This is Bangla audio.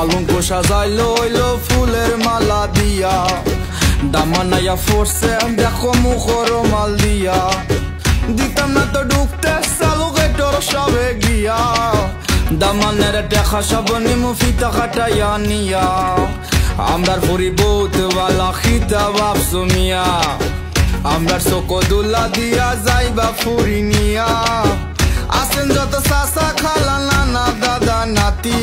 পালঙ্ক সাজাইলো হইলো ফুলের মালা দিয়া, দামানাইয়া ফোরছে দেখো মুখর মাল দিয়া। দিতাম না তো ঢুকতে চালু গেটর সবে গিয়া, দামানের দেখা সব নিমু ফিতা কাটাইয়া নিয়া। আমরার পরিবৌত বালা খিতা বাপসু মিয়া, আমরার চোখ দুলা দিয়া যাইবা ফুরি নিয়া। আসেন যত চাচা খালা নানা দাদা নাতি,